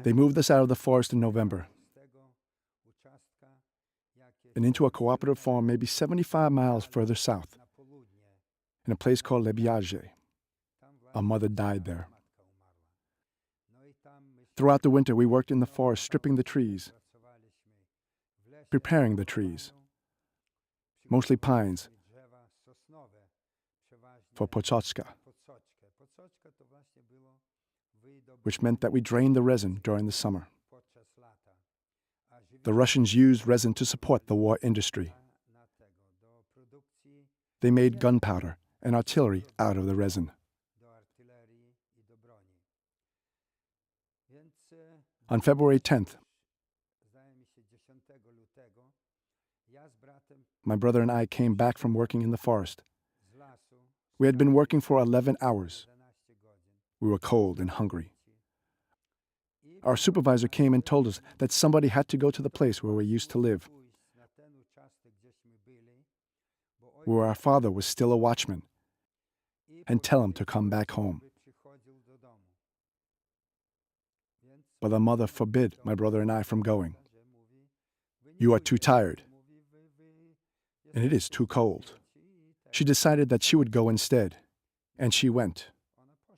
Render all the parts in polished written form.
They moved us out of the forest in November and into a cooperative farm maybe 75 miles further south, in a place called Lebiaje. Our mother died there. Throughout the winter, we worked in the forest stripping the trees, preparing the trees, mostly pines, for poczocka, which meant that we drained the resin during the summer. The Russians used resin to support the war industry. They made gunpowder and artillery out of the resin. On February 10th, my brother and I came back from working in the forest. We had been working for 11 hours. We were cold and hungry. Our supervisor came and told us that somebody had to go to the place where we used to live, where our father was still a watchman, and tell him to come back home. But our mother forbid my brother and I from going. "You are too tired, and it is too cold." She decided that she would go instead, and she went.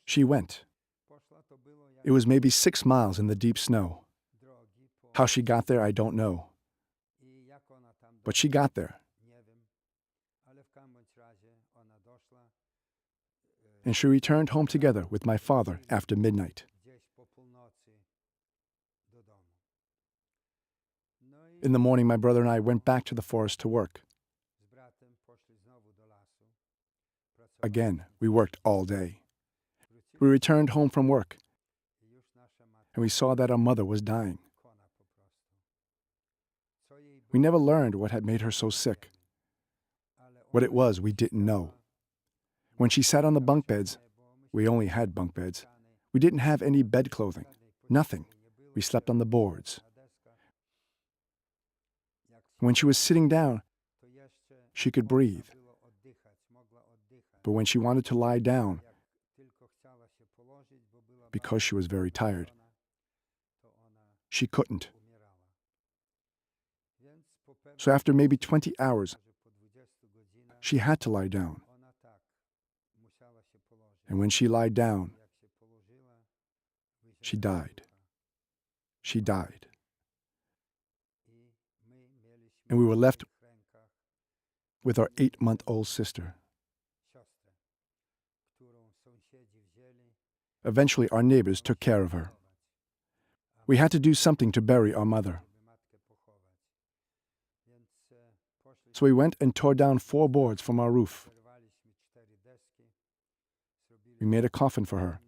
She went. It was maybe 6 miles in the deep snow. How she got there, I don't know. But she got there. And she returned home together with my father after midnight. In the morning, my brother and I went back to the forest to work. Again, we worked all day. We returned home from work, and we saw that our mother was dying. We never learned what had made her so sick. What it was, we didn't know. When she sat on the bunk beds, we only had bunk beds. We didn't have any bed clothing, nothing. We slept on the boards. When she was sitting down, she could breathe. But when she wanted to lie down, because she was very tired, she couldn't. So after maybe 20 hours, she had to lie down. And when she lied down, she died. She died. And we were left with our 8-month-old sister. Eventually, our neighbors took care of her. We had to do something to bury our mother. So we went and tore down 4 boards from our roof. We made a coffin for her.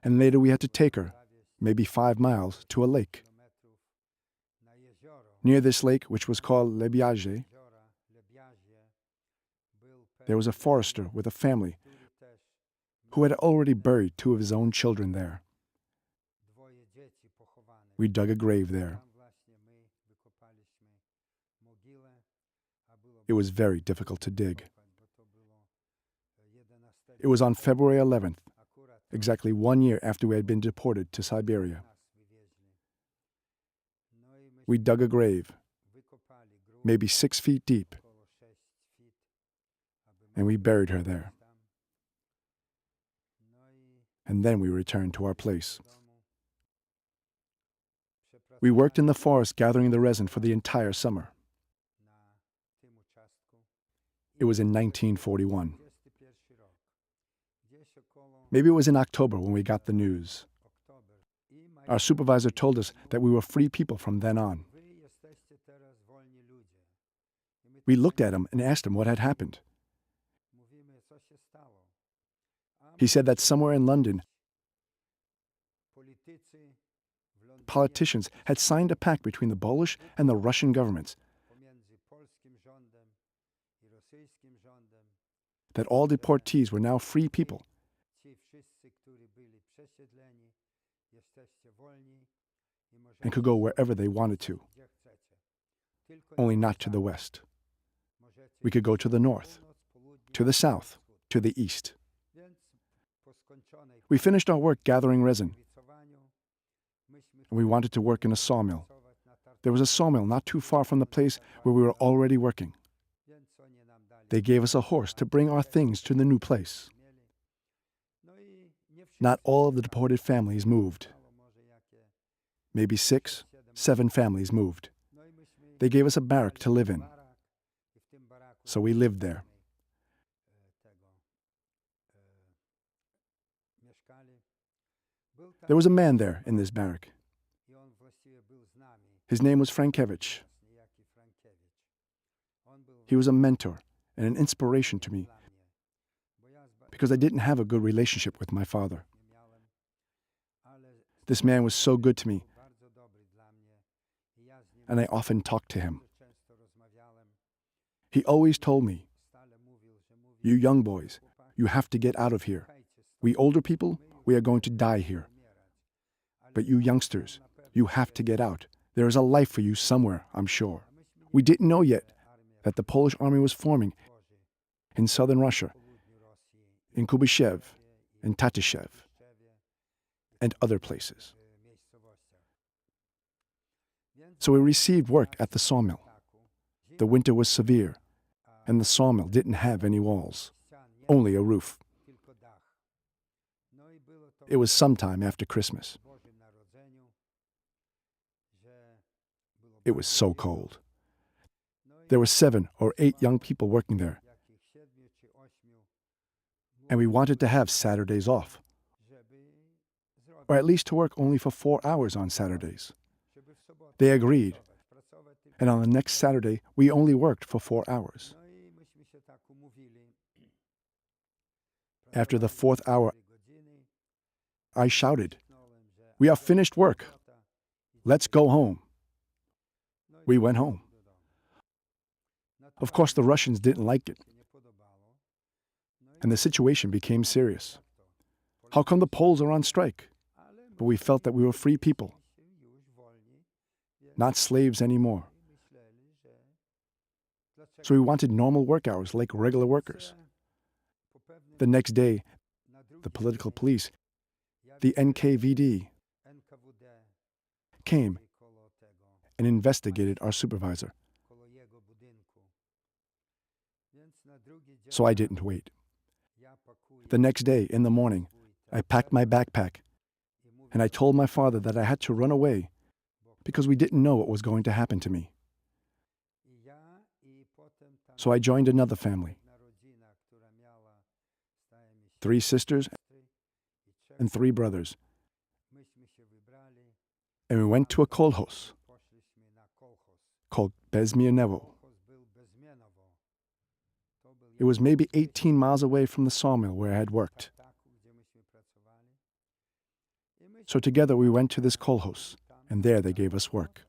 And later we had to take her, maybe 5 miles, to a lake. Near this lake, which was called Lebiaje, there was a forester with a family who had already buried 2 of his own children there. We dug a grave there. It was very difficult to dig. It was on February 11th, exactly 1 year after we had been deported to Siberia. We dug a grave, maybe 6 feet deep, and we buried her there. And then we returned to our place. We worked in the forest gathering the resin for the entire summer. It was in 1941. Maybe it was in October when we got the news. Our supervisor told us that we were free people from then on. We looked at him and asked him what had happened. He said that somewhere in London, politicians had signed a pact between the Polish and the Russian governments that all deportees were now free people and could go wherever they wanted to, only not to the west. We could go to the north, to the south, to the east. We finished our work gathering resin. and we wanted to work in a sawmill. There was a sawmill not too far from the place where we were already working. They gave us a horse to bring our things to the new place. Not all of the deported families moved. Maybe 6, 7 families moved. They gave us a barrack to live in. So we lived there. There was a man there in this barrack. His name was Frankevich. He was a mentor and an inspiration to me because I didn't have a good relationship with my father. This man was so good to me, and I often talked to him. He always told me, "You young boys, you have to get out of here. We older people, we are going to die here. But you youngsters, you have to get out. There is a life for you somewhere, I'm sure." We didn't know yet that the Polish army was forming in southern Russia, in Kubyshev, in Tatishev, and other places. So we received work at the sawmill. The winter was severe, and the sawmill didn't have any walls, only a roof. It was sometime after Christmas. It was so cold. There were 7 or 8 young people working there, and we wanted to have Saturdays off, or at least to work only for 4 hours on Saturdays. They agreed, and on the next Saturday, we only worked for 4 hours. After the 4th hour, I shouted, "We have finished work. Let's go home." We went home. Of course, the Russians didn't like it, and the situation became serious. How come the Poles are on strike? But we felt that we were free people, not slaves anymore. So we wanted normal work hours like regular workers. The next day, the political police, the NKVD, came and investigated our supervisor. So I didn't wait. The next day, in the morning, I packed my backpack, and I told my father that I had to run away because we didn't know what was going to happen to me. So I joined another family, 3 sisters and 3 brothers, and we went to a kolkhoz called Bezmianovo. It was maybe 18 miles away from the sawmill where I had worked. So together we went to this kolkhoz, and there they gave us work.